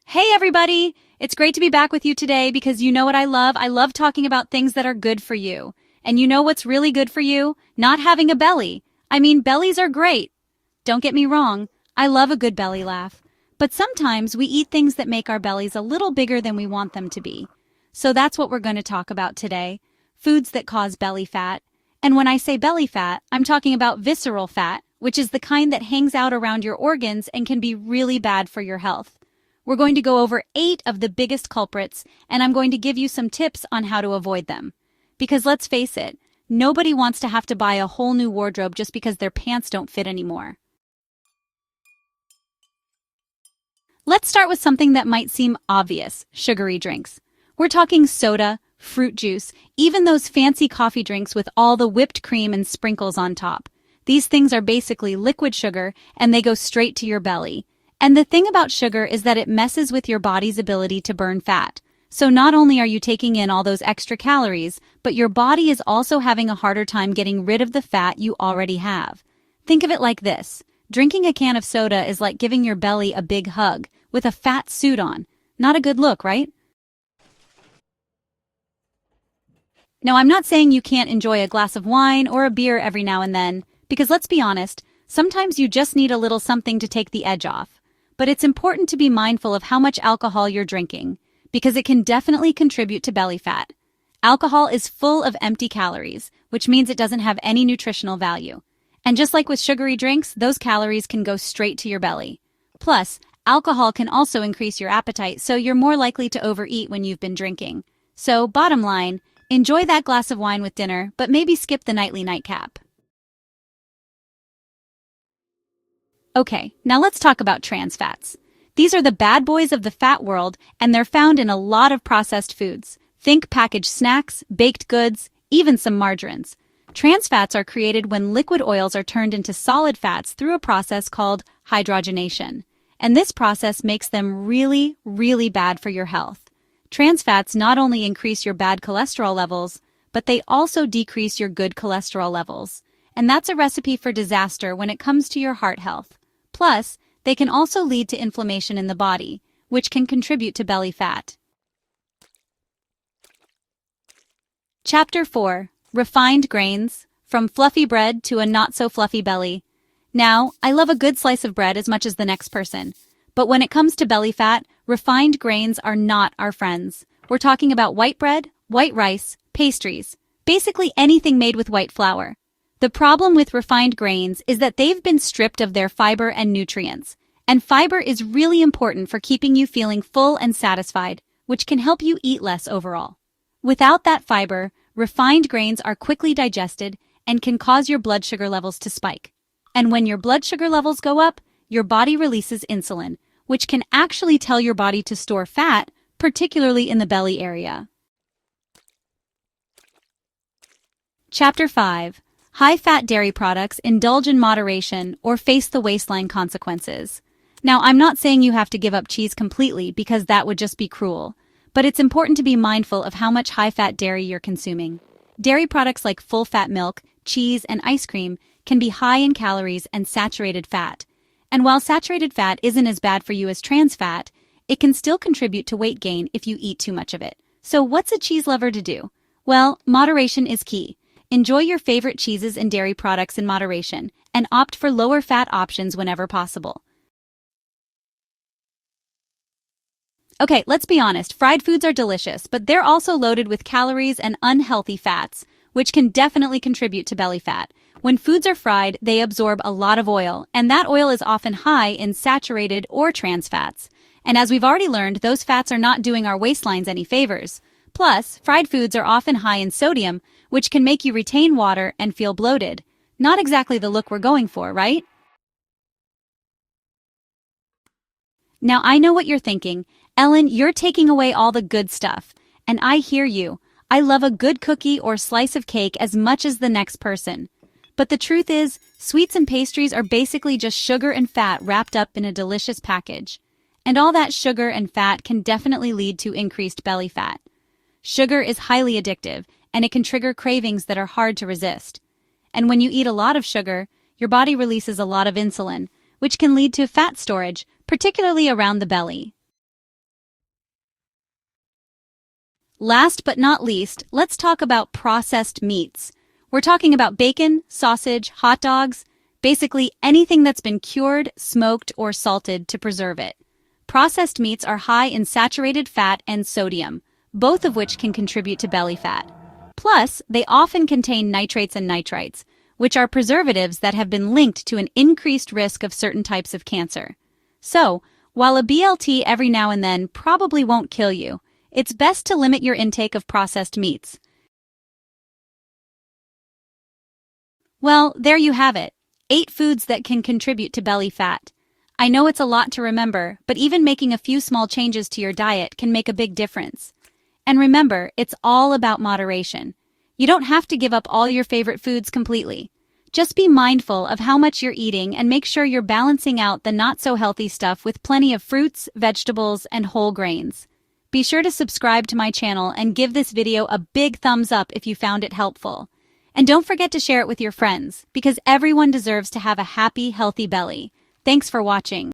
Hey everybody! It's great to be back with you today because you know what I love? I love talking about things that are good for you. And you know what's really good for you? Not having a belly. I mean, bellies are great. Don't get me wrong, I love a good belly laugh. But sometimes we eat things that make our bellies a little bigger than we want them to be. So that's what we're going to talk about today. Foods that cause belly fat. And when I say belly fat, I'm talking about visceral fat, which is the kind that hangs out around your organs and can be really bad for your health. We're going to go over 8 of the biggest culprits, and I'm going to give you some tips on how to avoid them. Because let's face it, nobody wants to have to buy a whole new wardrobe just because their pants don't fit anymore. Let's start with something that might seem obvious, sugary drinks. We're talking soda, fruit juice, even those fancy coffee drinks with all the whipped cream and sprinkles on top. These things are basically liquid sugar, and they go straight to your belly. And the thing about sugar is that it messes with your body's ability to burn fat. So not only are you taking in all those extra calories, but your body is also having a harder time getting rid of the fat you already have. Think of it like this. Drinking a can of soda is like giving your belly a big hug with a fat suit on. Not a good look, right? Now, I'm not saying you can't enjoy a glass of wine or a beer every now and then, because let's be honest, sometimes you just need a little something to take the edge off. But it's important to be mindful of how much alcohol you're drinking, because it can definitely contribute to belly fat. Alcohol is full of empty calories, which means it doesn't have any nutritional value. And just like with sugary drinks, those calories can go straight to your belly. Plus, alcohol can also increase your appetite, so you're more likely to overeat when you've been drinking. So, bottom line, enjoy that glass of wine with dinner, but maybe skip the nightly nightcap. Okay, now let's talk about trans fats. These are the bad boys of the fat world, and they're found in a lot of processed foods. Think packaged snacks, baked goods, even some margarines. Trans fats are created when liquid oils are turned into solid fats through a process called hydrogenation. And this process makes them really, really bad for your health. Trans fats not only increase your bad cholesterol levels, but they also decrease your good cholesterol levels. And that's a recipe for disaster when it comes to your heart health. Plus, they can also lead to inflammation in the body, which can contribute to belly fat. Chapter 4. Refined Grains, From Fluffy Bread to a Not-So-Fluffy Belly. Now, I love a good slice of bread as much as the next person. But when it comes to belly fat, refined grains are not our friends. We're talking about white bread, white rice, pastries, basically anything made with white flour. The problem with refined grains is that they've been stripped of their fiber and nutrients. And fiber is really important for keeping you feeling full and satisfied, which can help you eat less overall. Without that fiber, refined grains are quickly digested and can cause your blood sugar levels to spike. And when your blood sugar levels go up, your body releases insulin, which can actually tell your body to store fat, particularly in the belly area. Chapter 5. High-fat dairy products indulge in moderation or face the waistline consequences. Now, I'm not saying you have to give up cheese completely because that would just be cruel, but it's important to be mindful of how much high-fat dairy you're consuming. Dairy products like full-fat milk, cheese, and ice cream can be high in calories and saturated fat. And while saturated fat isn't as bad for you as trans fat, it can still contribute to weight gain if you eat too much of it. So what's a cheese lover to do? Well, moderation is key. Enjoy your favorite cheeses and dairy products in moderation, and opt for lower-fat options whenever possible. Okay, let's be honest, fried foods are delicious, but they're also loaded with calories and unhealthy fats, which can definitely contribute to belly fat. When foods are fried, they absorb a lot of oil, and that oil is often high in saturated or trans fats. And as we've already learned, those fats are not doing our waistlines any favors. Plus, fried foods are often high in sodium, which can make you retain water and feel bloated. Not exactly the look we're going for, right? Now, I know what you're thinking. Ellen, you're taking away all the good stuff. And I hear you. I love a good cookie or slice of cake as much as the next person. But the truth is, sweets and pastries are basically just sugar and fat wrapped up in a delicious package. And all that sugar and fat can definitely lead to increased belly fat. Sugar is highly addictive, and it can trigger cravings that are hard to resist. And when you eat a lot of sugar, your body releases a lot of insulin, which can lead to fat storage, particularly around the belly. Last but not least, let's talk about processed meats. We're talking about bacon, sausage, hot dogs, basically anything that's been cured, smoked, or salted to preserve it. Processed meats are high in saturated fat and sodium, both of which can contribute to belly fat. Plus, they often contain nitrates and nitrites, which are preservatives that have been linked to an increased risk of certain types of cancer. So, while a BLT every now and then probably won't kill you, it's best to limit your intake of processed meats. Well, there you have it. 8 foods that can contribute to belly fat. I know it's a lot to remember, but even making a few small changes to your diet can make a big difference. And remember, it's all about moderation. You don't have to give up all your favorite foods completely. Just be mindful of how much you're eating and make sure you're balancing out the not-so-healthy stuff with plenty of fruits, vegetables, and whole grains. Be sure to subscribe to my channel and give this video a big thumbs up if you found it helpful. And don't forget to share it with your friends, because everyone deserves to have a happy, healthy belly. Thanks for watching.